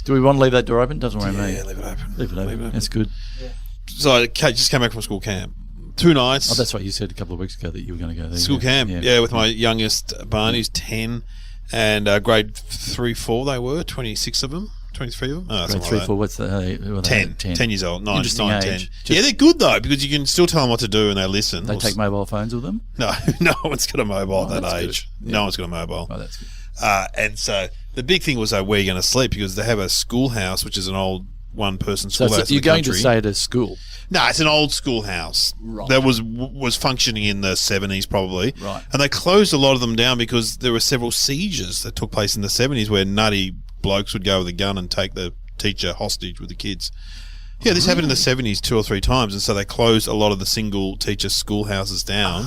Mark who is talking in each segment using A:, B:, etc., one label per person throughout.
A: Do we want to leave that door open? Doesn't worry me.
B: Yeah, leave it open.
A: Leave it open. That's good.
B: Yeah. So I just came back from school camp. 2 nights.
A: Oh, that's right. You said a couple of weeks ago that you were going to go there.
B: School camp, with my youngest Barney, who's 10, and grade 3, 4 they were, 26 of them. 23 of them? Oh,
A: grade 3, 4, what's that?
B: 10 years old, 9, 10.
A: Yeah,
B: they're good though, because you can still tell them what to do and they listen.
A: They take mobile phones with them?
B: No, no one's got a mobile at that age. Yeah. No one's got a mobile.
A: Oh, that's good.
B: And so the big thing was where are you going to sleep, because they have a schoolhouse, which is an old one-person schoolhouse.
A: So you're going to stay at a school?
B: No, it's an old schoolhouse that was functioning in the 70s probably.
A: Right.
B: And they closed a lot of them down because there were several sieges that took place in the 70s where nutty blokes would go with a gun and take the teacher hostage with the kids. Yeah, this happened in the 70s 2 or 3 times, and so they closed a lot of the single teacher schoolhouses down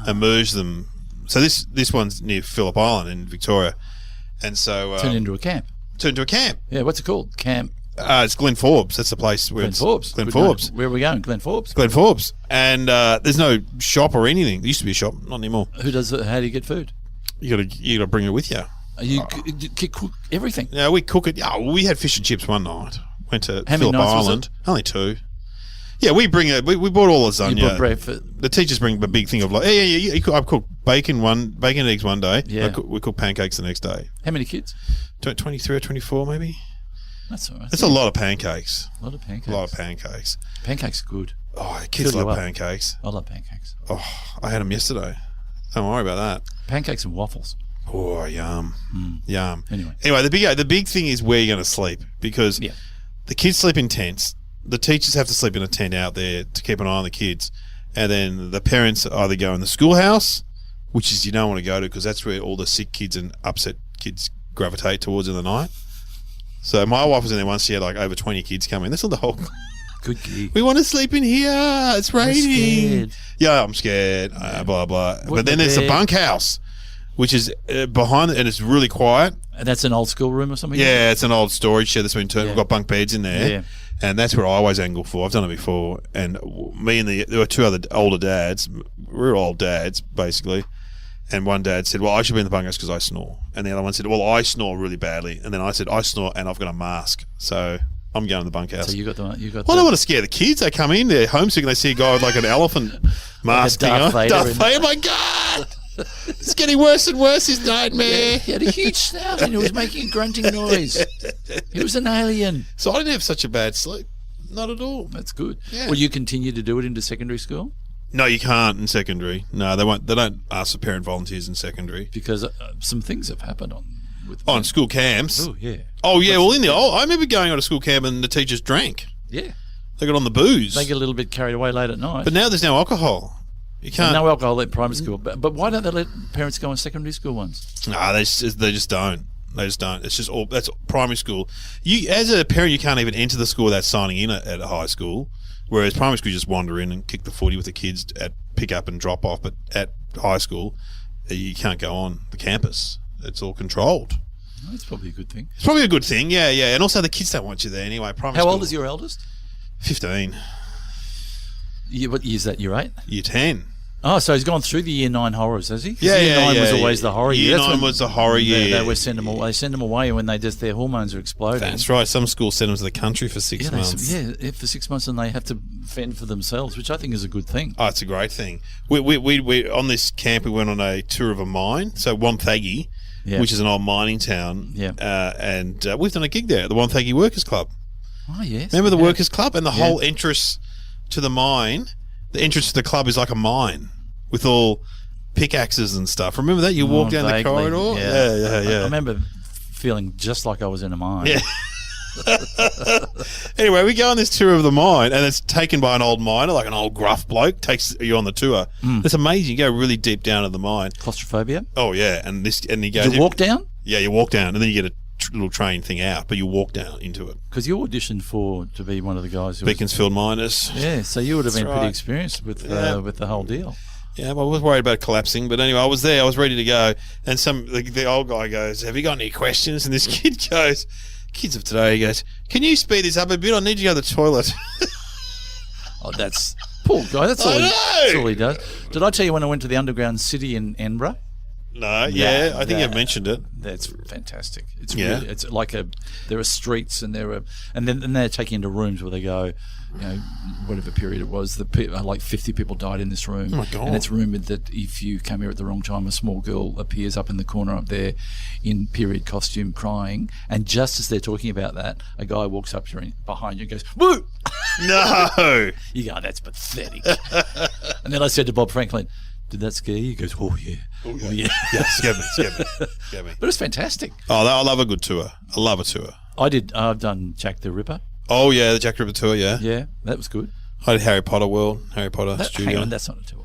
B: and merged them. So this one's near Phillip Island in Victoria. And so...
A: Turned into a camp.
B: Yeah,
A: what's it called? Camp...
B: it's Glen Forbes. That's the place where
A: Glen Forbes. Where are we going? Glen Forbes.
B: Glen Forbes. And there's no shop or anything. There used to be a shop, not anymore.
A: Who does it? How do you get food?
B: You got to bring it with you.
A: You cook everything?
B: Yeah, we cook it. Yeah, we had fish and chips one night. Went to
A: How
B: Phillip
A: many nights
B: Island. Only 2. Yeah, we bring it. We bought all lasagna.
A: You bought breakfast.
B: The teachers bring a big thing of like, I cooked bacon and eggs one day.
A: Yeah.
B: We cooked pancakes the next day.
A: How many kids?
B: 23 or 24 maybe.
A: That's all right.
B: That's a lot of pancakes.
A: A lot of pancakes. Pancakes are good.
B: Oh, kids love pancakes.
A: I love pancakes.
B: Oh, I had them yesterday. Don't worry about that.
A: Pancakes and waffles.
B: Oh, yum. Yum.
A: Anyway,
B: the big thing is where you're going to sleep, because the kids sleep in tents. The teachers have to sleep in a tent out there to keep an eye on the kids. And then the parents either go in the schoolhouse, which is you don't want to go to because that's where all the sick kids and upset kids gravitate towards in the night. So my wife was in there once. She had like over 20 kids come in. That's not the whole...
A: Good gig.
B: We want to sleep in here. It's raining.
A: Yeah,
B: I'm scared. Blah, blah. But then there's the bunkhouse, which is behind it, and it's really quiet.
A: And that's an old school room or something?
B: Yeah, it's an old storage shed that's been turned. We've got bunk beds in there.
A: Yeah.
B: And that's where I always angle for. I've done it before. And me and there were 2 other older dads. We're old dads, basically. And one dad said, well, I should be in the bunkhouse because I snore. And the other one said, well, I snore really badly. And then I said, I snore and I've got a mask. So I'm going to the bunkhouse.
A: So you got
B: well, I don't want to scare the kids. They come in, they're homesick, and they see a guy with like an elephant mask.
A: Like Darth Vader.
B: Darth Vader, my God! It's getting worse and worse, his nightmare.
A: Yeah, he had a huge snout and he was making a grunting noise. He was an alien.
B: So I didn't have such a bad sleep. Not at all.
A: That's good.
B: Yeah.
A: Will you continue to do it into secondary school?
B: No, you can't in secondary. No, they won't. They don't ask for parent volunteers in secondary
A: because some things have happened
B: on school camps.
A: Oh yeah.
B: Oh yeah. Well, I remember going on a school camp and the teachers drank.
A: Yeah.
B: They got on the booze.
A: They get a little bit carried away late at night.
B: But now there's no alcohol. You can't.
A: No alcohol at primary school. But why don't they let parents go on secondary school ones?
B: No, they just don't. They just don't. It's just all that's primary school. You as a parent, you can't even enter the school without signing in at a high school. Whereas primary school, you just wander in and kick the footy with the kids at pick up and drop off. But at high school, you can't go on the campus. It's all controlled.
A: Well, that's probably a good thing.
B: It's probably a good thing, yeah. And also the kids don't want you there anyway. Primary
A: How
B: school,
A: old is your eldest?
B: 15.
A: What year is that? Year 8?
B: Year 10.
A: Oh, so he's gone through the Year 9 horrors, has he?
B: Yeah,
A: Year 9 was always the horror year.
B: Year 9 was the horror year.
A: They send them away when their hormones are exploding.
B: That's right. Some schools send them to the country for 6 months.
A: For 6 months, and they have to fend for themselves, which I think is a good thing.
B: Oh, it's a great thing. We on this camp, we went on a tour of a mine. So Wonthaggi, which is an old mining town.
A: Yeah.
B: And we've done a gig there at the Wonthaggi Workers Club.
A: Oh, yes.
B: Remember the Workers Club? And the whole entrance to the mine, the entrance to the club is like a mine with all pickaxes and stuff. Remember that? You walk down the corridor? Yeah.
A: I remember feeling just like I was in a mine.
B: Yeah. Anyway, we go on this tour of the mine, and it's taken by an old miner, like an old gruff bloke, takes you on the tour. It's amazing. You go really deep down in the mine.
A: Claustrophobia?
B: Oh, yeah. And you go...
A: Did you walk down?
B: Yeah, you walk down, and then you get a little train thing out, but you walk down into it.
A: Because you auditioned to be one of the guys who
B: Beaconsfield Miners.
A: Yeah, so you would have been pretty experienced with the whole deal.
B: Yeah, well, I was worried about collapsing, but anyway, I was there. I was ready to go, and the old guy goes, "Have you got any questions?" And this kid goes, "Kids of today," he goes, "Can you speed this up a bit? I need to go to the toilet."
A: Oh, that's poor guy. That's all he does. Did I tell you when I went to the underground city in Edinburgh?
B: No, yeah, I think you've mentioned it.
A: That's fantastic. It's really, it's like there are streets and then they're taking into rooms where they go, whatever period it was, like 50 people died in this room.
B: Oh my God.
A: And it's rumoured that if you come here at the wrong time, a small girl appears up in the corner up there in period costume crying, and just as they're talking about that, a guy walks up to you behind you and goes, "Woo!"
B: No!
A: You go, "That's pathetic." And then I said to Bob Franklin, "Did that scare you?" He goes, "Oh yeah, oh yeah."
B: Yeah, scared me.
A: But it's fantastic.
B: Oh, I love a good tour. I love a tour.
A: I've done Jack the Ripper.
B: Oh yeah, the Jack the Ripper tour. Yeah,
A: Yeah, that was good.
B: I did Harry Potter World, Harry Potter Studio.
A: Hang on, that's not a tour.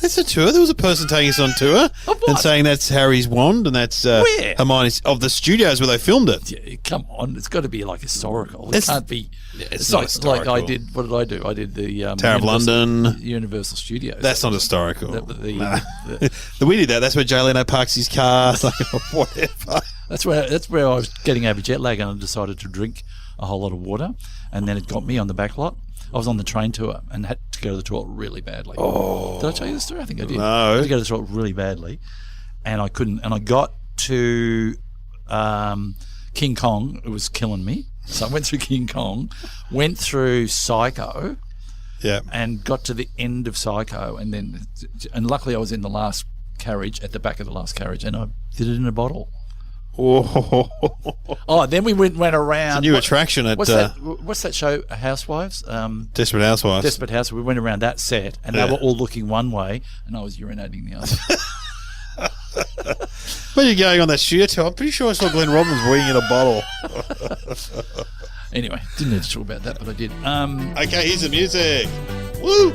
B: That's a tour. There was a person taking us on tour and saying that's Harry's wand and that's
A: Where?
B: Hermione's of the studios where they filmed it.
A: Yeah, come on, it's got to be like historical.
B: It's-
A: It can't be.
B: it's not historical.
A: Like I did. What did I do? I did the
B: Tower of London.
A: Universal Studios.
B: That's not historical.
A: The-
B: We did that. That's where Jay Leno parks his car. Like, whatever.
A: That's where I was getting over jet lag and I decided to drink a whole lot of water, and then it got me on the back lot. I was on the train tour and had to go to the toilet really badly.
B: Oh.
A: Did I tell you the story? I think I did.
B: No.
A: I had to go to the toilet really badly, and I couldn't. And I got to King Kong. It was killing me. So I went through King Kong, went through Psycho,
B: Yeah.
A: and got to the end of Psycho, and luckily I was in the last carriage, at the back of the last carriage, and I did it in a bottle.
B: Oh.
A: Then we went around.
B: It's a new attraction at
A: What's that show? Housewives.
B: Desperate Housewives.
A: Desperate House. We went around that set, and they were all looking one way, and I was urinating the other.
B: When you're going on that studio tour, I'm pretty sure I saw Glenn Robbins weeing in a bottle.
A: Anyway, didn't need to talk about that, but I did.
B: Okay, here's the music. Woo!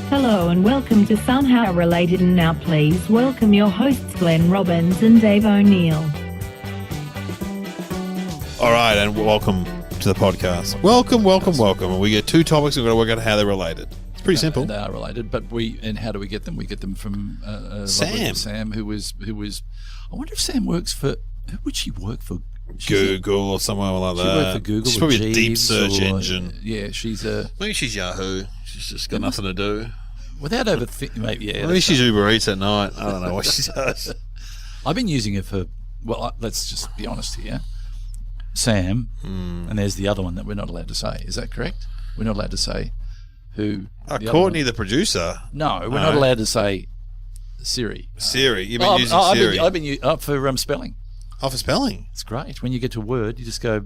C: Hello and welcome to Somehow Related, and now please welcome your hosts Glenn Robbins and Dave O'Neill.
B: All right, and welcome to the podcast. Welcome. And we get two topics, and we've got to work out how they're related. It's pretty simple.
A: They are related, but how do we get them? We get them from Sam, who was. I wonder if Sam works for. Who would she work for?
B: Google or somewhere like that.
A: She worked for Google.
B: She's probably a deep
A: Jeeves
B: search engine.
A: Yeah,
B: Maybe she's Yahoo. She's just got nothing to do.
A: Without overthinking, maybe. Yeah.
B: Maybe she's Uber Eats at night. I don't know what she does.
A: I've been using it for. Well, let's just be honest here. Sam, and there's the other one that we're not allowed to say. Is that correct? We're not allowed to say who.
B: Courtney, the producer.
A: No, we're not allowed to say Siri.
B: Siri. You've been using Siri.
A: I've been using for spelling.
B: Oh, for spelling.
A: It's great. When you get to a word, you just go,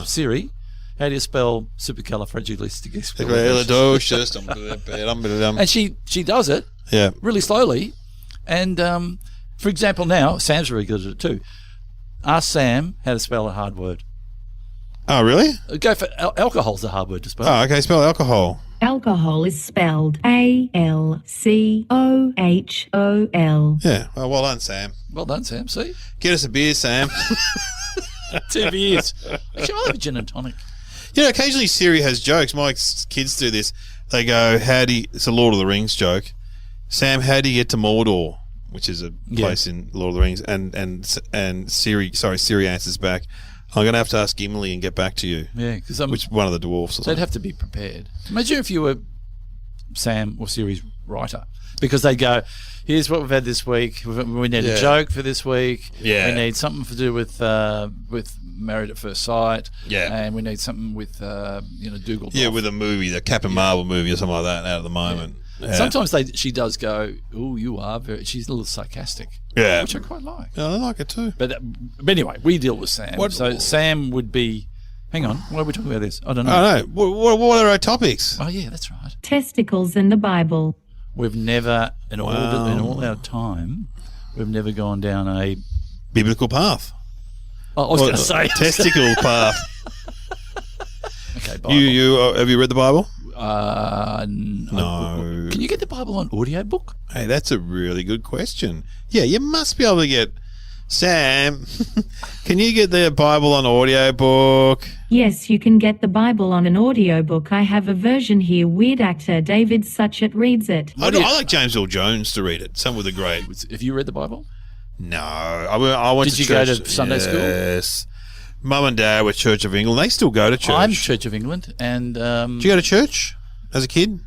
A: Siri, how do you spell supercalifragilisticexpialidocious? And she does it really slowly. And, for example, now, Sam's really good at it too. Ask Sam how to spell a hard word.
B: Oh, really?
A: Go for alcohol's a hard word to spell.
B: Oh, okay. Spell alcohol.
C: Alcohol is spelled ALCOHOL.
B: Yeah. Well done, Sam.
A: Well done, Sam. See?
B: Get us a beer, Sam.
A: 2 beers. Actually, I'll have a gin and tonic.
B: Occasionally Siri has jokes. My kids do this. They go, it's a Lord of the Rings joke. Sam, how do you get to Mordor? Which is a place in Lord of the Rings. And Siri answers back, I'm going to have to ask Gimli and get back to you. Yeah, because which one of the dwarfs?
A: They'd have to be prepared. Imagine if you were Sam or Siri's writer, because they go, here's what we've had this week. We need a joke for this week. Yeah, we need something to do with Married at First Sight. Yeah, and we need something with Dougal. Yeah,
B: with a movie, the Captain Marvel movie or something like that. Out at the moment. Yeah. Yeah.
A: Sometimes she does go, oh, you are very. She's a little sarcastic.
B: Yeah,
A: which I quite like.
B: Yeah, I like it too.
A: But anyway, we deal with Sam. So Sam would be. Hang on, why are we talking about this? I don't know.
B: I don't know. What are our topics?
A: Oh yeah, that's right.
C: Testicles and the Bible.
A: We've never in all our time, we've never gone down a
B: biblical path.
A: Oh, I was going to say
B: testicle path.
A: Okay, Bible.
B: You have you read the Bible?
A: No. Can you get the Bible on audiobook?
B: Hey, that's a really good question. Yeah, you must be able to get. Sam, can you get the Bible on audiobook?
C: Yes, you can get the Bible on an audiobook. I have a version here. Weird actor David Suchet reads it.
B: I like James Earl Jones to read it. Some with a great.
A: Have you read the Bible?
B: No. I went
A: to church. Did you go to Sunday school?
B: Yes. Mum and Dad were Church of England. They still go to church.
A: I'm Church of England. And
B: did you go to church as a kid?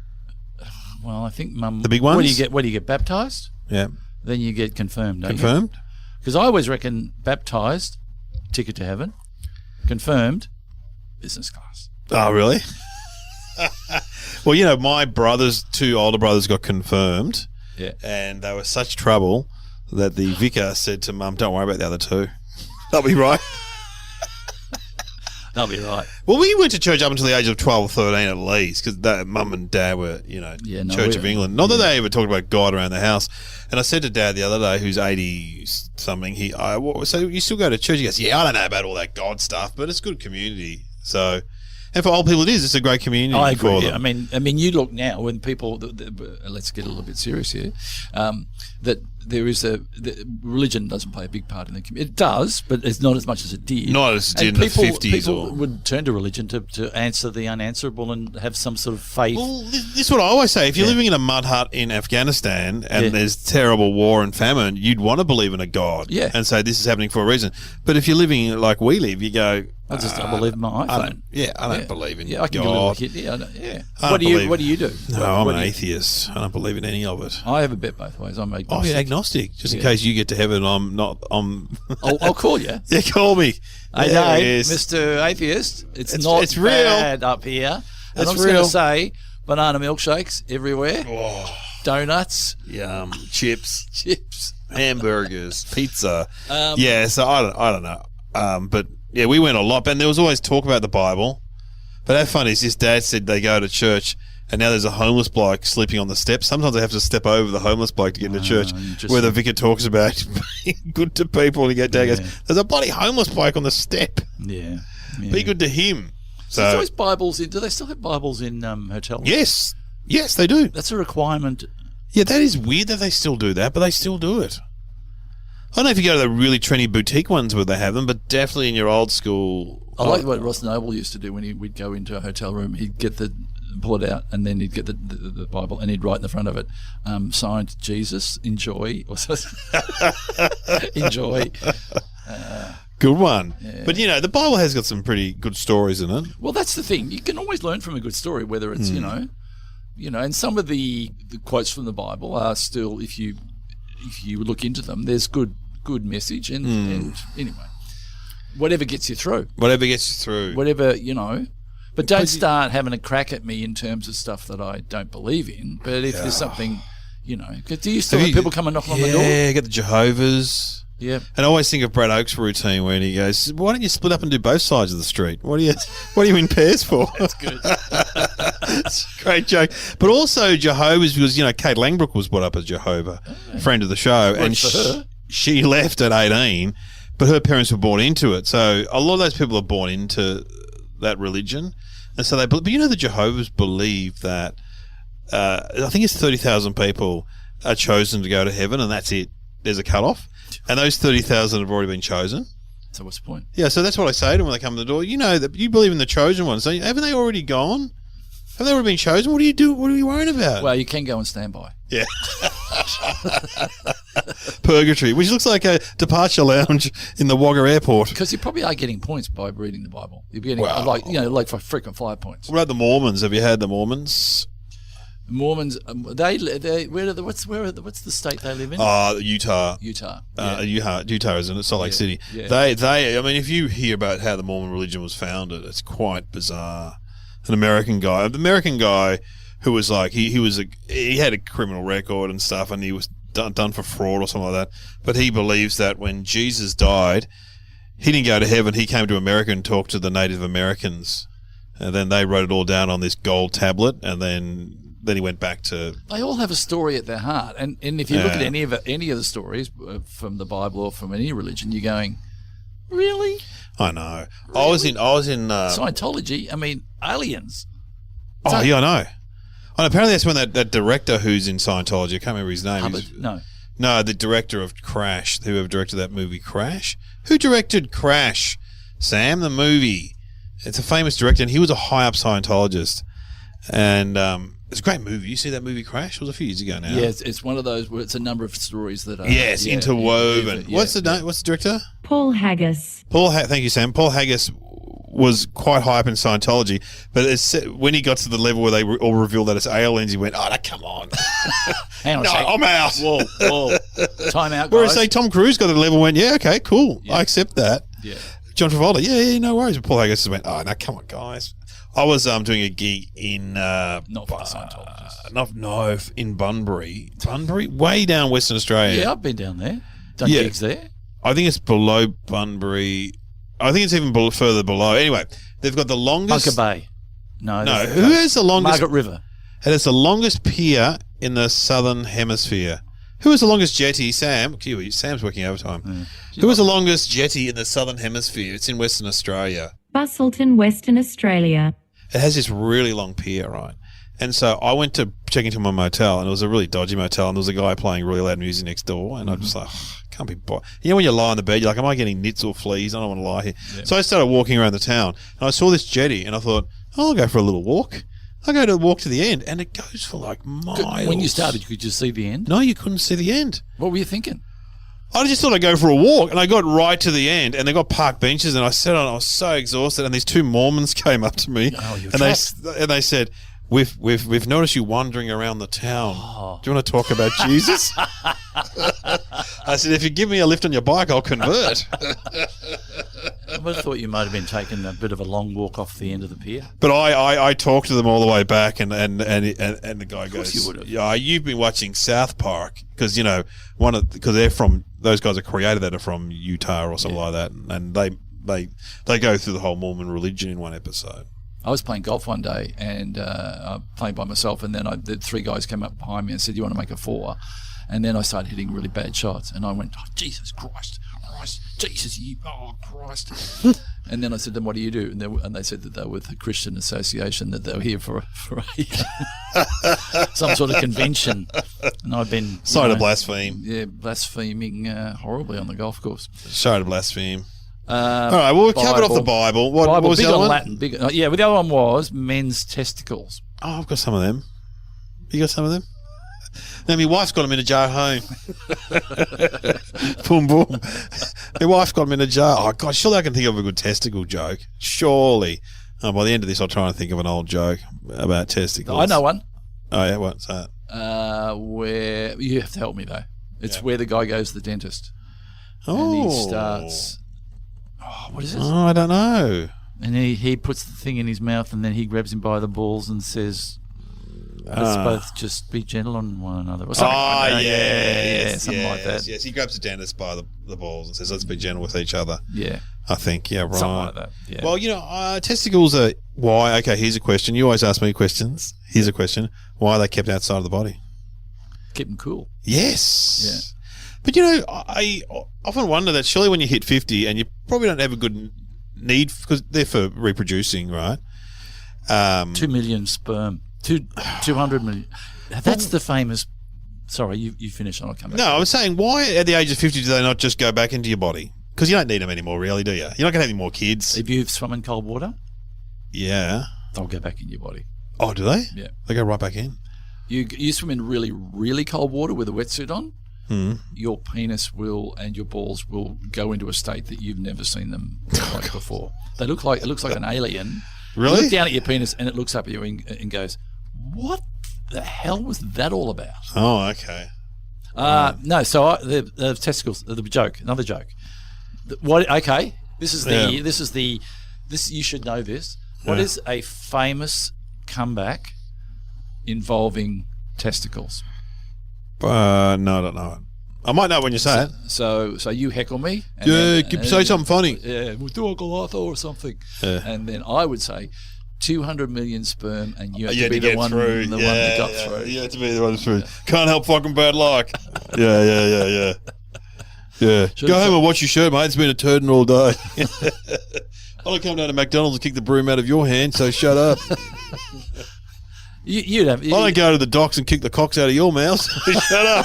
A: Well, I think Mum.
B: The big ones?
A: Where do you get baptised?
B: Yeah.
A: Then you get confirmed, don't
B: Confirmed?
A: Because I always reckon baptised, ticket to heaven. Confirmed, business class.
B: Oh, really? Well, you know, my two older brothers got confirmed.
A: Yeah.
B: And they were such trouble that the vicar said to Mum, don't worry about the other two. They'll be right.
A: They'll be right.
B: Well, we went to church up until the age of 12 or 13 at least, because Mum and Dad were, Church of England. Not that they ever talked about God around the house. And I said to Dad the other day, who's 80-something, so you still go to church? He goes, yeah, I don't know about all that God stuff, but it's good community. So, and for old people, it's a great community.
A: I agree.
B: For them.
A: I mean, you look now when people. Let's get a little bit serious here. That there is religion doesn't play a big part in the community. It does, but it's not as much as it did.
B: Not as it did in the 50s.
A: People would turn to religion to answer the unanswerable and have some sort of faith.
B: Well, this is what I always say. If you're living in a mud hut in Afghanistan and there's terrible war and famine, you'd want to believe in a God and say this is happening for a reason. But if you're living like we live, you go,
A: I believe in my iPhone.
B: I don't believe in
A: I can
B: God.
A: give a little hit. What do you do?
B: No, I'm an atheist. I don't believe in any of it.
A: I have a bet both ways. I'm agnostic.
B: Oh, you're agnostic. Just in case you get to heaven, I'm not.
A: I'll call you.
B: Yeah, call me.
A: Hey, Mr. Atheist. It's real. Bad up here. And I'm just going to say, banana milkshakes everywhere.
B: Oh,
A: donuts.
B: Yum. Chips. Hamburgers. Pizza. So I don't know. But yeah, we went a lot, and there was always talk about the Bible. But how funny is this? Dad said they go to church, and now there's a homeless bloke sleeping on the steps. Sometimes they have to step over the homeless bloke to get into church, where the vicar talks about being good to people. And Dad goes, "There's a bloody homeless bloke on the step.
A: Yeah.
B: Be good to him."
A: So there's always Bibles. Do they still have Bibles in hotels?
B: Yes, they do.
A: That's a requirement.
B: Yeah, that is weird that they still do that, but they still do it. I don't know if you go to the really trendy boutique ones where they have them, but definitely in your old school.
A: I like what Ross Noble used to do when we'd go into a hotel room. He'd pull it out, and then he'd get the Bible, and he'd write in the front of it, signed Jesus, enjoy. Enjoy.
B: Good one.
A: Yeah.
B: But, the Bible has got some pretty good stories in it.
A: Well, that's the thing. You can always learn from a good story, whether it's, and some of the quotes from the Bible are still, if you look into them, there's good message, and anyway, whatever gets you through. Whatever, But don't start having a crack at me in terms of stuff that I don't believe in. But if there's something, do you still have people come and knock on the door?
B: Yeah, get the Jehovah's.
A: Yeah.
B: And I always think of Brad Oak's routine when he goes, why don't you split up and do both sides of the street? What are you in pairs for?
A: That's good.
B: It's a great joke. But also Jehovah's, because, Kate Langbrook was brought up as Jehovah, friend of the show.
A: And
B: she left at 18, but her parents were born into it. So a lot of those people are born into that religion. And so but the Jehovah's believe that, I think it's 30,000 people are chosen to go to heaven, and that's it. There's a cutoff. And those 30,000 have already been chosen.
A: So what's the point?
B: Yeah, so that's what I say to them when they come to the door. That you believe in the chosen ones. So haven't they already gone? Have they already been chosen? What do you do? What are you worrying about?
A: Well, you can go on standby.
B: Yeah. Purgatory, which looks like a departure lounge in the Wagga Airport.
A: Because you probably are getting points by reading the Bible. You're getting like for frequent flyer points.
B: What about the Mormons? Have you had the Mormons?
A: Mormons, what's the state they live in?
B: Utah.
A: Utah,
B: isn't it? Salt Lake City.
A: Yeah.
B: They. I mean, if you hear about how the Mormon religion was founded, it's quite bizarre. The American guy who was like he had a criminal record and stuff, and he was done for fraud or something like that. But he believes that when Jesus died, he didn't go to heaven. He came to America and talked to the Native Americans, and then they wrote it all down on this gold tablet, and then he went back to... They
A: all have a story at their heart. And if you look at any of the stories from the Bible or from any religion, you're going, really?
B: I know.
A: Really?
B: I was in
A: Scientology, I mean, aliens.
B: I know. And apparently that's when that director who's in Scientology, I can't remember his name.
A: Hubbard?
B: No, the director of Crash, whoever directed that movie Crash. Who directed Crash? Sam, the movie. It's a famous director, and he was a high-up Scientologist. And... it's a great movie. You see that movie Crash? It was a few years ago now.
A: Yeah, it's one of those where it's a number of stories that are...
B: Yes, interwoven. What's the name? What's the director?
C: Paul Haggis.
B: Thank you, Sam. Paul Haggis was quite high up in Scientology, but when he got to the level where they all revealed that it's aliens, he went, "Oh, come on,
A: hang on,
B: no, I'm out."
A: Whoa, time out, guys.
B: Whereas say Tom Cruise got to the level and went, "Yeah, okay, cool, I accept that."
A: Yeah.
B: John Travolta, yeah, no worries. But Paul Haggis just went, "Oh, no, come on, guys." I was doing a gig in
A: not for the Scientologists.
B: In Bunbury, way down Western Australia.
A: Yeah, I've been down there. Done gigs there.
B: I think it's below Bunbury. I think it's even further below. Anyway, they've got the longest.
A: Bunker Bay. No.
B: Who has the longest?
A: Margaret River.
B: It has the longest pier in the southern hemisphere. Who has the longest jetty? Sam. Sam's working overtime. Who has the longest jetty in the southern hemisphere? It's in Western Australia.
C: Bustleton, Western Australia.
B: It has this really long pier, right? And so I went to check into my motel, and it was a really dodgy motel, and there was a guy playing really loud music next door, and I'm just like, can't be bothered. You know, when you lie on the bed, you're like, am I getting nits or fleas? I don't want to lie here. Yeah. So I started walking around the town, and I saw this jetty, and I thought, I'll go for a little walk. I'll go to walk to the end, and it goes for like miles.
A: When you started, could you see the end?
B: No, you couldn't see the end.
A: What were you thinking?
B: I just thought I'd go for a walk, and I got right to the end, and they got park benches, and I sat on. I was so exhausted, and these two Mormons came up to me, and they said, "We've noticed you wandering around the town. Do you want to talk about Jesus?" I said, "If you give me a lift on your bike, I'll convert."
A: I would have thought you might have been taking a bit of a long walk off the end of the pier.
B: But I talked to them all the way back, and the guy goes,
A: you would have.
B: "Yeah, you've been watching South Park because because they're from those guys that created that are from Utah or something like that, and they go through the whole Mormon religion in one episode."
A: I was playing golf one day, and playing by myself, and then the three guys came up behind me and said, "You want to make a 4?" And then I started hitting really bad shots, and I went, "Oh, Jesus Christ, Jesus, Christ." And then I said to them, "What do you do?" And they said that they were with a Christian association, that they were here for some sort of convention. And I've been...
B: Sorry to blaspheme.
A: Yeah, blaspheming horribly on the golf course.
B: Sorry to blaspheme. All right, well, we covered off the Bible. What was the other one?
A: Latin, yeah, well, the other one was men's testicles.
B: Oh, I've got some of them. You got some of them? No, my wife's got them in a jar home. Boom, boom. My wife's got them in a jar. Oh, God, surely I can think of a good testicle joke. Surely. By the end of this, I'll try and think of an old joke about testicles.
A: I know one.
B: Oh, yeah, what's that?
A: Where you have to help me, though. It's where the guy goes to the dentist.
B: Oh.
A: And he starts... Oh, what is it?
B: Oh, I don't know.
A: And he puts the thing in his mouth, and then he grabs him by the balls and says... Let's both just be gentle on one another. Or something like that. Something like that.
B: Yes, he grabs the dentist by the balls and says, let's be gentle with each other.
A: Yeah.
B: I think, right.
A: Something like that, yeah.
B: Well, testicles are... Why? Okay, here's a question. You always ask me questions. Here's a question. Why are they kept outside of the body?
A: Keep them cool.
B: Yes. Yeah. But, I often wonder that surely when you hit 50 and you probably don't have a good need, because they're for reproducing, right?
A: 2 million sperm. 200 million. That's the famous... Sorry, you finish and I'll come back.
B: No, I was saying, why at the age of 50 do they not just go back into your body? Because you don't need them anymore, really, do you? You're not going to have any more kids.
A: If you've swum in cold water...
B: Yeah.
A: They'll go back in your body.
B: Oh, do they?
A: Yeah.
B: They go right back in?
A: You swim in really, really cold water with a wetsuit on, your penis and your balls will go into a state that you've never seen them like before. It looks like an alien.
B: Really?
A: You look down at your penis and it looks up at you and goes, what the hell was that all about?
B: Oh, okay.
A: No, so the testicles, the joke, another joke. Okay, this you should know this. What is a famous comeback involving testicles?
B: No, I don't know it. I might know when you say it.
A: So you heckle me.
B: Say something funny.
A: Yeah, we'll do Uncle Arthur or something. Yeah. And then I would say 200 million sperm, and you have to be the one that got through. You have to be the one through. Can't help fucking bad luck.
B: Yeah. Go home and wash your shirt, mate. It's been a turd all day. I don't come down to McDonald's and kick the broom out of your hand, so shut up. I don't go to the docks and kick the cocks out of your mouth. Shut up.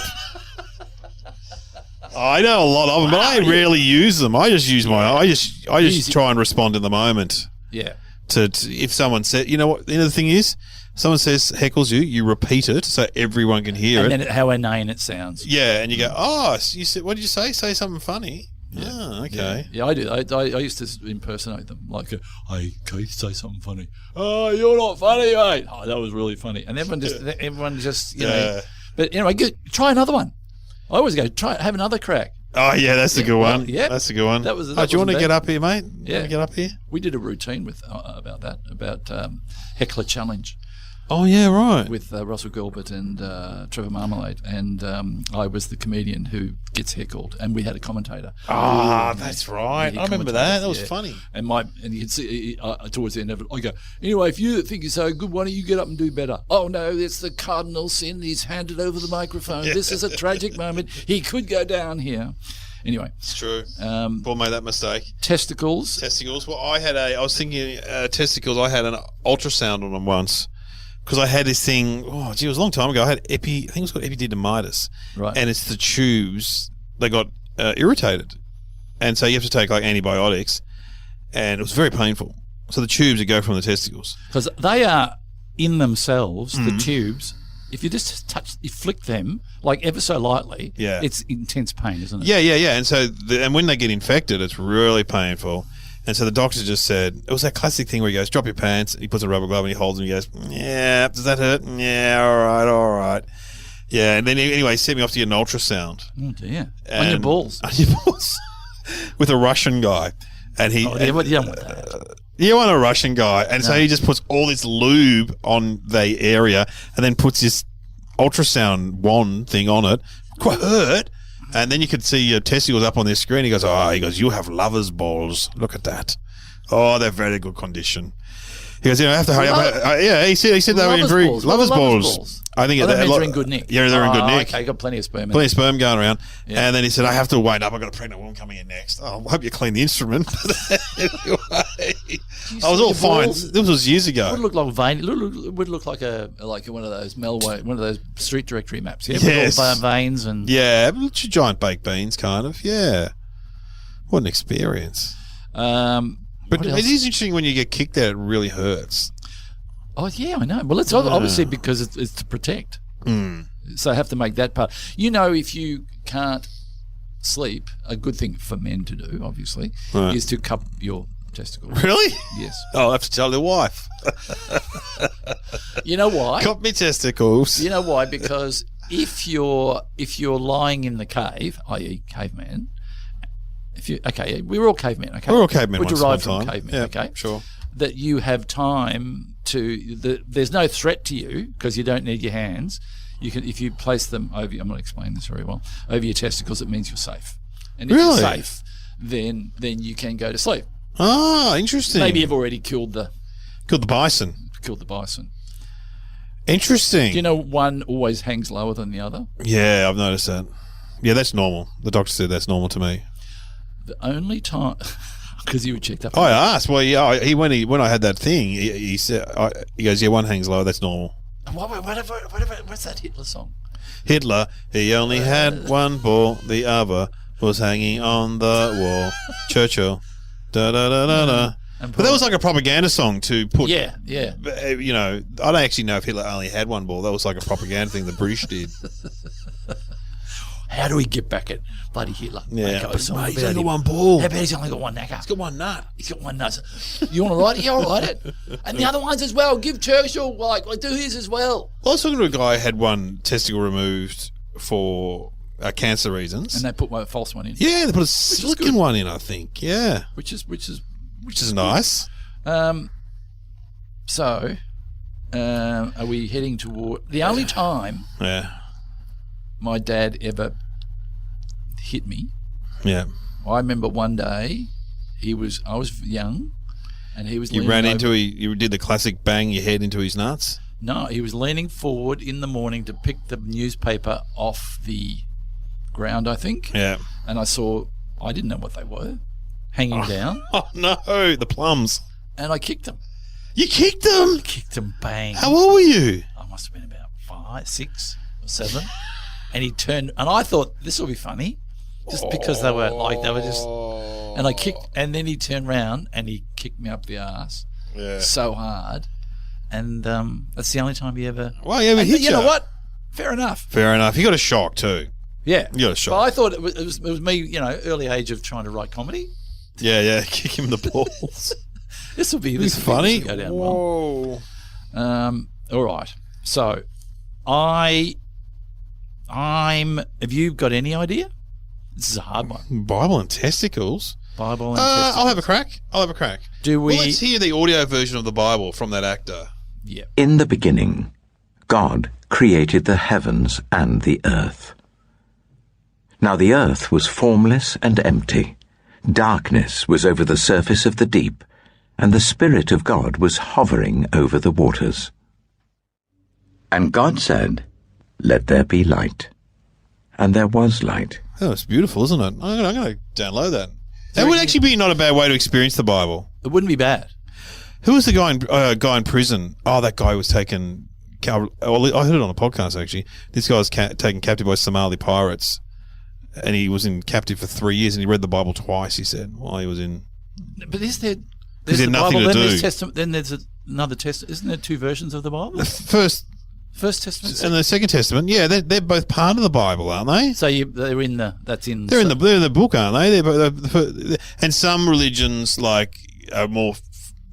B: I know a lot of them, but I rarely use them. I just use I just try and respond in the moment.
A: Yeah.
B: To if someone said, you know what, the thing is, someone says heckles you repeat it so everyone can hear it.
A: And then how inane it sounds.
B: Yeah, and you go, oh, you said, what did you say? Say something funny.
A: Yeah.
B: Oh, okay.
A: Yeah, I do. I used to impersonate them. Like, hey, Keith, say something funny. Oh, you're not funny, mate. Oh, that was really funny. And everyone just, you know. But anyway, try another one. I always go, have another crack.
B: Oh, yeah, that's a good one.
A: Well, yeah.
B: That's a good one.
A: That was.
B: Do you want to get up here, mate?
A: Yeah.
B: Get up here?
A: We did a routine about Heckler Challenge.
B: Oh, yeah, right.
A: With Russell Gilbert and Trevor Marmalade. And I was the comedian who gets heckled. And we had a commentator.
B: That's right. I remember that. That was funny.
A: And you can see towards the end of it, I go, anyway, if you think you're so good, why don't you get up and do better? Oh, no, it's the cardinal sin. He's handed over the microphone. This is a tragic moment. He could go down here. Anyway.
B: It's true. Paul made that mistake.
A: Testicles.
B: Well, I was thinking testicles. I had an ultrasound on them once. Because I had this thing, it was a long time ago. I think it was called epididymitis.
A: Right.
B: And it's the tubes, they got irritated. And so you have to take like antibiotics. And it was very painful. So the tubes that go from the testicles.
A: Because they are in themselves, the tubes. If you just flick them, like ever so lightly, it's intense pain, isn't it?
B: Yeah. And so, and when they get infected, it's really painful. And so the doctor just said, it was that classic thing where he goes, drop your pants. He puts a rubber glove and he holds them. He goes, yeah, does that hurt? Yeah, all right. Yeah, and then anyway, he sent me off to get an ultrasound.
A: Oh, dear. On your balls.
B: On your balls. With a Russian guy. And he...
A: you don't want that.
B: You want a Russian guy. And so he just puts all this lube on the area and then puts this ultrasound wand thing on it. Quite hurt. And then you could see your testicles up on this screen. He goes, you have lover's balls. Look at that. Oh, they're very good condition. He goes, I have to hurry up. He said they were in very lover's balls. I think
A: they're in good nick.
B: Yeah, they're in good nick.
A: Okay, got plenty of sperm.
B: Plenty of sperm going around. Yeah. And then he said, I have to wait up. I've got a pregnant woman coming in next. Oh, I hope you clean the instrument. Anyway, I was all fine. This was years ago.
A: It would look like vein. It would look like one of those Melway, one of those street directory maps. Yeah,
B: yes.
A: With all veins and
B: giant baked beans, kind of. Yeah, what an experience. But it is interesting when you get kicked out. It really hurts.
A: Oh yeah, I know. Well, it's obviously because it's to protect. So I have to make that part. If you can't sleep, a good thing for men to do, obviously, is to cup your testicles.
B: Really?
A: Yes.
B: I'll have to tell the wife.
A: You know why?
B: Cup me testicles.
A: You know why? Because if you're lying in the cave, i.e., caveman. We're all cavemen. Okay,
B: we're all cavemen.
A: We're derived from cavemen. Okay,
B: sure.
A: That you have time there's no threat to you because you don't need your hands. You can, if you place them over. I'm not explaining this very well. Over your testicles, it means you're safe. And if you're safe, then you can go to sleep.
B: Ah, interesting.
A: Maybe you've already killed the
B: bison. Interesting.
A: Do you know one always hangs lower than the other?
B: Yeah, I've noticed that. Yeah, that's normal. The doctor said that's normal to me.
A: The only time, because you were checked up.
B: I asked. Well, yeah, when I had that thing, he said, he goes, yeah, one hangs lower. That's normal.
A: What's that Hitler song?
B: Hitler, he only had one ball. The other was hanging on the wall. Churchill, da da da da da. But that was like a propaganda song to put.
A: Yeah.
B: I don't actually know if Hitler only had one ball. That was like a propaganda thing the British did.
A: How do we get back at bloody Hitler?
B: Yeah, he's only got one ball.
A: How about he's only got one knacker?
B: He's got one nut.
A: You want to write it? Yeah, I'll write it. And the other ones as well. Give Churchill, do his as well.
B: I was talking to a guy who had one testicle removed for cancer reasons.
A: And they put a false one in.
B: Yeah, they put a silicon one in, I think. Yeah.
A: Which is
B: nice.
A: So, are we heading toward... The only time my dad ever hit me.
B: Yeah.
A: I remember one day I was young and he was
B: You did the classic bang your head into his nuts?
A: No, he was leaning forward in the morning to pick the newspaper off the ground, I think.
B: Yeah.
A: And I didn't know what they were, hanging down.
B: Oh no, the plums.
A: And I kicked them.
B: You kicked them?
A: I kicked them, bang.
B: How old were you?
A: I must have been about 5, 6 or 7. And he turned, and I thought this will be funny, just because they were just. And I kicked, and then he turned round and he kicked me up the arse, so hard, and that's the only time he ever.
B: Well, he ever hit you.
A: You know what? Fair enough.
B: He got a shock too.
A: Yeah.
B: You got a shot.
A: But I thought it was me, early age of trying to write comedy.
B: Yeah, kick him in the balls.
A: This will be
B: funny.
A: Go down
B: Whoa.
A: well. All right. So, I'm. Have you got any idea? This is a hard one.
B: Bible and testicles.
A: Bible and testicles.
B: I'll have a crack.
A: Do we?
B: Well, let's hear the audio version of the Bible from that actor.
A: Yeah.
D: In the beginning, God created the heavens and the earth. Now the earth was formless and empty. Darkness was over the surface of the deep, and the Spirit of God was hovering over the waters. And God said, "Let there be light." And there was light.
B: Oh, it's beautiful, isn't it? I'm going to download that. That would actually be not a bad way to experience the Bible.
A: It wouldn't be bad.
B: Who was the guy in prison? Oh, that guy was taken. I heard it on a podcast actually. This guy was taken captive by Somali pirates, and he was in captive for 3 years. And he read the Bible twice. He said while he was in.
A: But is there?
B: There's
A: the
B: nothing
A: Bible,
B: to
A: then
B: do.
A: There's then there's another testament. Isn't there two versions of the Bible?
B: The First
A: Testament
B: and the Second Testament. Yeah, they're both part of the Bible, aren't they?
A: So they're in the. That's in.
B: They're in the book, aren't they? And some religions like are more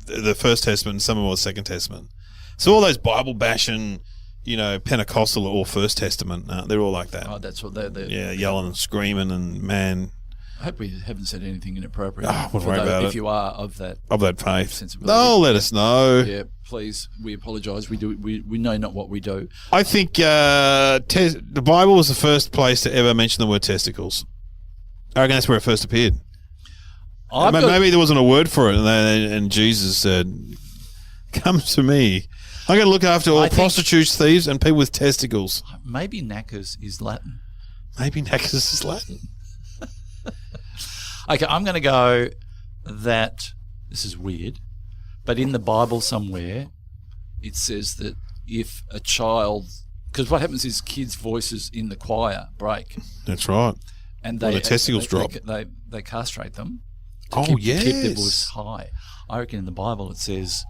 B: the First Testament, and some are more Second Testament. So all those Bible bashing, Pentecostal or First Testament, they're all like that.
A: Oh, that's what they're.
B: Yeah, yelling and screaming and man.
A: I hope we haven't said anything inappropriate.
B: Wouldn't worry about
A: if
B: it.
A: you are of that
B: faith,
A: sensibility.
B: no, let us know.
A: Yeah, please. We apologise. We do. We know not what we do.
B: I think the Bible was the first place to ever mention the word testicles. I reckon that's where it first appeared. Maybe there wasn't a word for it, and Jesus said, "Come to me. I'm going to look after all prostitutes, thieves, and people with testicles."
A: Maybe knackers is Latin.
B: Maybe knackers is Latin.
A: Okay, I'm going to go that this is weird, but in the Bible somewhere it says that if a child, because what happens is kids' voices in the choir break.
B: That's right.
A: And
B: the testicles drop.
A: They castrate them
B: to
A: keep their voice high. I reckon in the Bible it says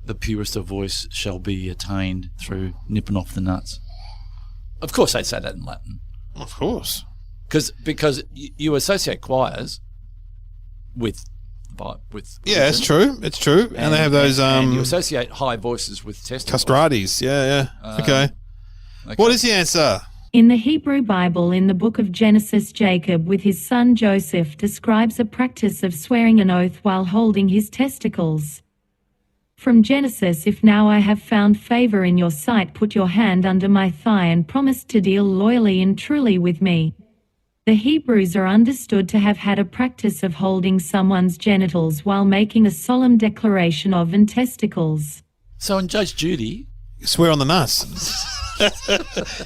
A: the purest of voice shall be attained through nipping off the nuts. Of course they say that in Latin.
B: Of course.
A: Because you associate choirs with
B: yeah, it's true. It's true. And they have those
A: and you associate high voices with testicles.
B: Castratis. Yeah. Okay. What is the answer?
C: In the Hebrew Bible, in the book of Genesis, Jacob with his son Joseph describes a practice of swearing an oath while holding his testicles. From Genesis, if now I have found favor in your sight, put your hand under my thigh and promise to deal loyally and truly with me. The Hebrews are understood to have had a practice of holding someone's genitals while making a solemn declaration of and testicles.
A: So in Judge Judy...
B: Swear on the nuts.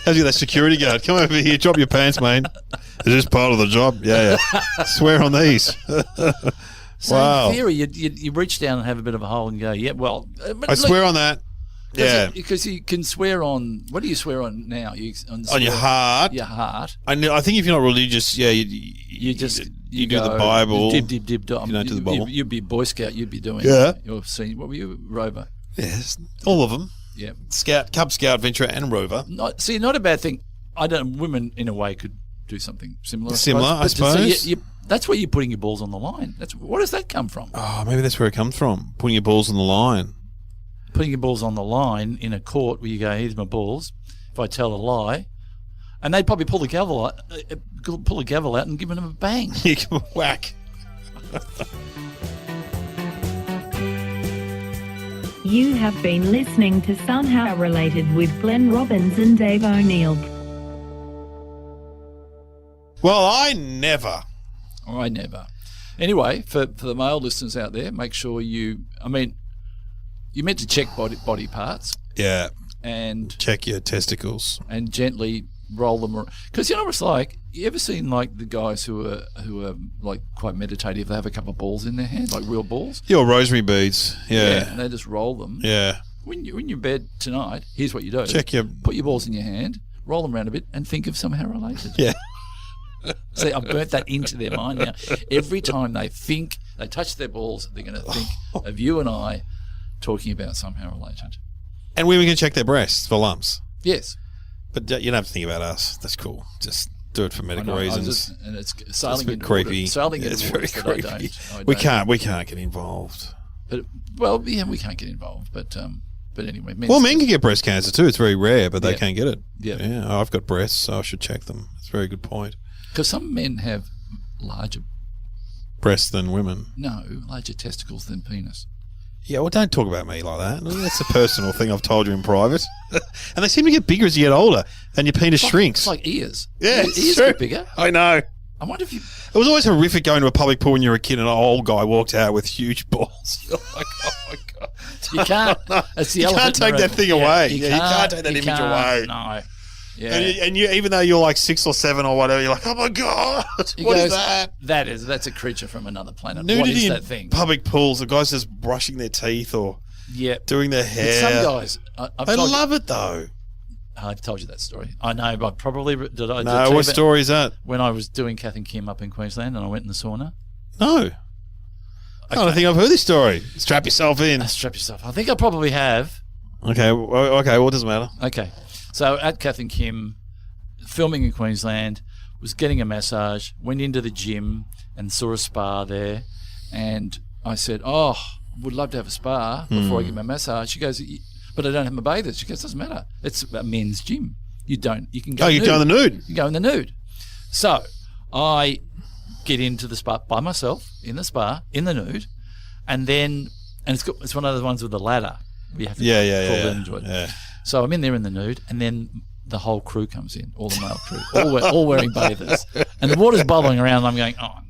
B: How's you that security guard? Come over here, drop your pants, mate. Is this part of the job? Yeah. Swear on these.
A: So
B: wow.
A: in theory, you reach down and have a bit of a hole and go, yeah, well...
B: I swear on that. Yeah.
A: Because you can swear on... What do you swear on now?
B: On your heart.
A: Your heart.
B: I think if you're not religious, yeah, you do the Bible.
A: Dib,
B: you don't do the Bible.
A: You'd be Boy Scout, you'd be doing...
B: Yeah.
A: You're seeing... What were you? Rover?
B: Yes. All of them.
A: Yeah.
B: Scout, Cub Scout, Adventurer, and Rover.
A: Not a bad thing. Women, in a way, could do something similar.
B: I suppose.
A: So that's where you're putting your balls on the line. Where does that come from?
B: Oh, maybe that's where it comes from. Putting your balls on the line.
A: Putting your balls on the line in a court where you go, here's my balls. If I tell a lie, and they'd probably pull the gavel out and give them a bang.
B: You give them a whack.
C: You have been listening to Somehow Related with Glenn Robbins and Dave O'Neill.
B: Well, I never.
A: Anyway, for the male listeners out there, make sure you're meant to check body parts.
B: Yeah.
A: And
B: check your testicles.
A: And gently roll them around. Because you know what it's like? You ever seen like the guys who are like quite meditative? They have a couple of balls in their hand, like real balls.
B: Your rosary beads. Yeah.
A: And they just roll them.
B: Yeah.
A: When you're in your bed tonight, here's what you do. Put your balls in your hand, roll them around a bit, and think of Somehow Related.
B: Yeah.
A: See, I've burnt that into their mind now. Every time they touch their balls, they're going to think of you and I talking about Somehow Related.
B: And women can check their breasts for lumps.
A: Yes.
B: But you don't have to think about us. That's cool. Just do it for medical reasons.
A: And it's sailing
B: it's
A: into
B: creepy.
A: Sailing into
B: it's very creepy. We can't get involved.
A: But we can't get involved. But anyway,
B: men can get breast cancer too. It's very rare, but they can't get it.
A: Yeah.
B: I've got breasts, so I should check them. That's a very good point.
A: Because some men have larger
B: breasts than women.
A: No, larger testicles than penis.
B: Yeah, well, don't talk about me like that. That's a personal thing I've told you in private. And they seem to get bigger as you get older, and your penis shrinks.
A: It's like ears.
B: Yeah,
A: ears get bigger.
B: I know.
A: I wonder if you...
B: It was always horrific going to a public pool when you were a kid and an old guy walked out with huge balls. You're like, oh my God.
A: You can't. It's the
B: you can't take that thing away. You can't take that image away.
A: No. Yeah.
B: And you, even though you're like 6 or 7 or whatever, you're like, oh my God, what is that?
A: That's a creature from another planet.
B: Nudity
A: what is that thing?
B: Public pools, the guys just brushing their teeth or doing their hair.
A: But some guys,
B: I love it though.
A: I've told you that story. I know, but probably did I?
B: No, what story is that?
A: When I was doing Kath and Kim up in Queensland, and I went in the sauna.
B: No, I don't think I've heard this story. Strap yourself in.
A: Strap yourself. I think I probably have.
B: Okay. Well, it doesn't matter.
A: Okay. So at Kath and Kim, filming in Queensland, was getting a massage, went into the gym and saw a spa there, and I said, "Oh, would love to have a spa before I get my massage." She goes, "But I don't have my bathers." She goes, "Doesn't matter. It's a men's gym. You can go.
B: You go in the nude.
A: You go in the nude." So I get into the spa by myself in the spa in the nude, and it's one of those ones with the ladder. We have to crawl in and enjoy it. Yeah. So I'm in there in the nude, and then the whole crew comes in, all the male crew, all wearing bathers, and the water's bubbling around. And I'm going, oh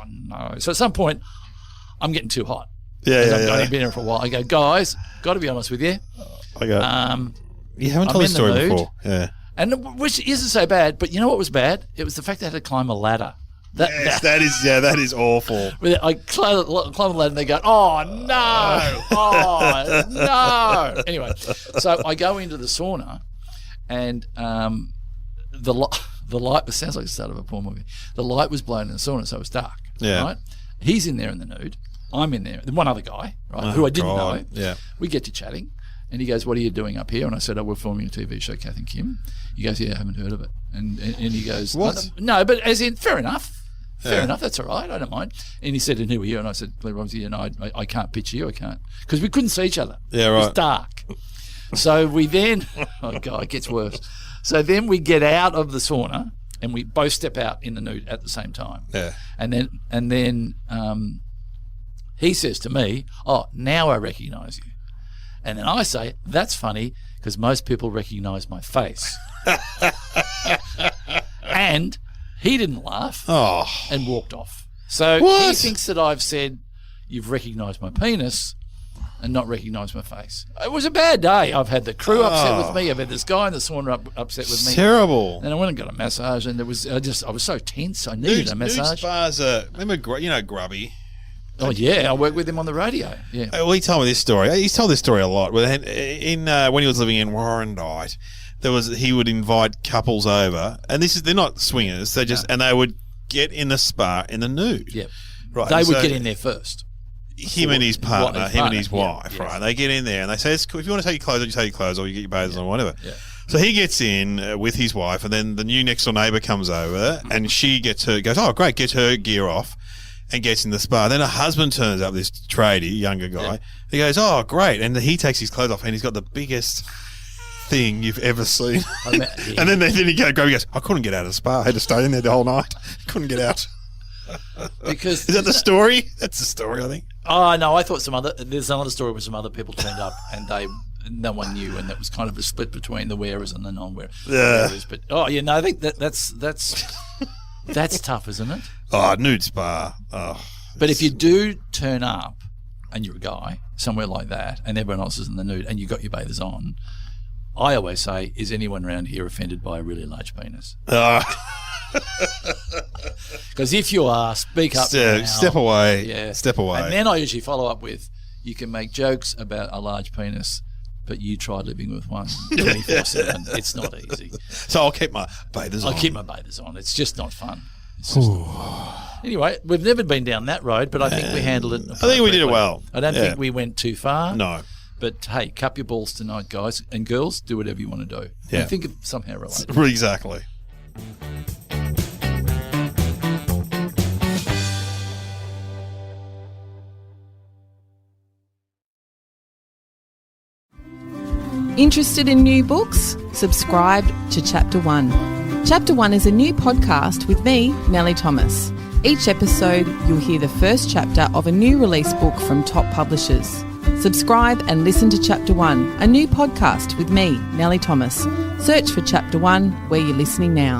A: no. So at some point, I'm getting too hot. I've only been here for a while. I go, guys, got to be honest with you.
B: I go, you haven't told this story before. Yeah.
A: And which isn't so bad, but you know what was bad? It was the fact that I had to climb a ladder.
B: That is awful.
A: I climb the ladder and they go, oh no. Anyway, so I go into the sauna and the light sounds like the start of a porn movie. The light was blown in the sauna, so it was dark. Yeah. Right? He's in there in the nude. I'm in there. One other guy, right, who I didn't know.
B: Yeah.
A: We get to chatting, and he goes, "What are you doing up here?" And I said, "Oh, we're filming a TV show, Kath and Kim." He goes, "Yeah, I haven't heard of it." And he goes,
B: "What?"
A: No, but as in, fair enough. Fair enough, that's all right, I don't mind. And he said, "And who are you?" And I said, "Claire Robsey." And I can't picture you, I can't. Because we couldn't see each other.
B: Yeah, right.
A: It was dark. So we then, oh God, it gets worse. So then we get out of the sauna and we both step out in the nude at the same time.
B: Yeah.
A: And then he says to me, "Oh, now I recognise you." And then I say, "That's funny because most people recognise my face." And he didn't laugh and walked off. So he thinks that I've said, "You've recognised my penis and not recognised my face." It was a bad day. I've had the crew upset with me. I've had this guy in the sauna upset with me.
B: Terrible.
A: And I went and got a massage, and I was so tense. I needed a massage.
B: Nude spas remember Grubby?
A: Oh yeah, I worked with him on the radio. Yeah.
B: Well, he told me this story. He's told this story a lot. When he was living in Warrandyte, he would invite couples over, and they're not swingers. And they would get in the spa in the nude.
A: Yeah.
B: Right.
A: They would get in there first.
B: Him and his partner, him and his wife, right? They get in there and they say, "It's cool. If you want to take your clothes on, you take your clothes, or you get your bathers on, whatever."
A: Yeah.
B: So he gets in with his wife, and then the new next door neighbour comes over, and she goes, "Oh, great!" Gets her gear off, and gets in the spa. Then her husband turns up, this tradie, younger guy. Yeah. He goes, "Oh, great!" And he takes his clothes off, and he's got the biggest thing you've ever seen. And then he goes, "I couldn't get out of the spa. I had to stay in there the whole night. Couldn't get out."
A: Because
B: is that the story? That's the story, I think.
A: Oh no, I thought there's another story where some other people turned up and no one knew, and that was kind of a split between the wearers and the non-wearers.
B: Yeah.
A: But I think that's tough, isn't it?
B: Oh, nude spa. Oh.
A: But if you do turn up and you're a guy somewhere like that, and everyone else is in the nude, and you got your bathers on, I always say, is anyone around here offended by a really large penis? Because if you are, speak up now.
B: Step away. Yeah. Step away.
A: And then I usually follow up with, you can make jokes about a large penis, but you try living with one 24/7. It's not easy.
B: So I'll keep my bathers on.
A: I'll keep my bathers on. It's just not fun. Anyway, we've never been down that road, but I think we handled it.
B: I think we did it well.
A: I don't think we went too far.
B: No.
A: But hey, cup your balls tonight, guys and girls. Do whatever you want to do.
B: Yeah.
A: I think it's somehow related.
B: Exactly.
E: Interested in new books? Subscribe to Chapter 1. Chapter 1 is a new podcast with me, Nellie Thomas. Each episode, you'll hear the first chapter of a new release book from top publishers. Subscribe and listen to Chapter 1, a new podcast with me, Nellie Thomas. Search for Chapter 1 where you're listening now.